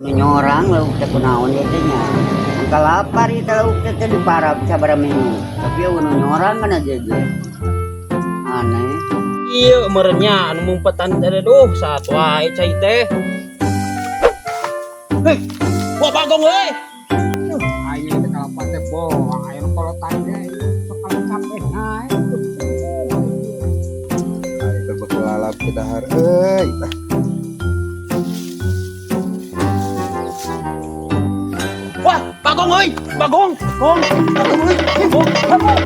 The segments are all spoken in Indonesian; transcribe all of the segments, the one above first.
Nyorang lauk teh kunaon ieu teh nya. Angka lapar ieu teh lauk teh di parab sabaraha minggu. Tapi anu nyorang kana jeje. Aneh. Iya merenya anu mumpetan teh duh saat wae cai teh. Hei, gua bagong euy. Ayo teh kalapa teh boh, ayo kolotan teh bakal capek nae. Ayo berbekal lalap kita har euy. Wah, bagong euy, bagong, bagong euy, bagong, bagong.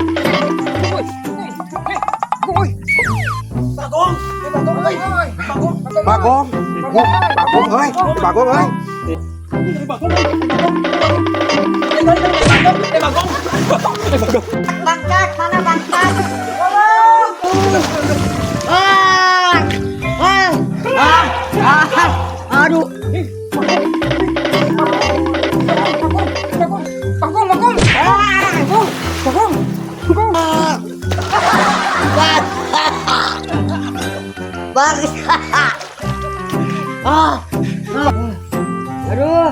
Bagong, bagong euy, bagong, Bagong, bagong euy, bagong euy. Bangkat, mana bangkat? Aduh. Bang. Aduh.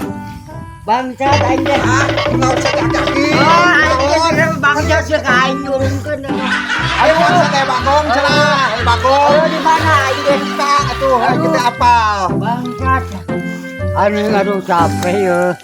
Bangsat anjir. Enggak usah diajakin. Anjir bangsat sih kain turunkeun. Ayo usah teh bagong cenah. Bagong. Ayo di mana anjir? Kita atuh kita apal. Bangsat. Aduh capek ya.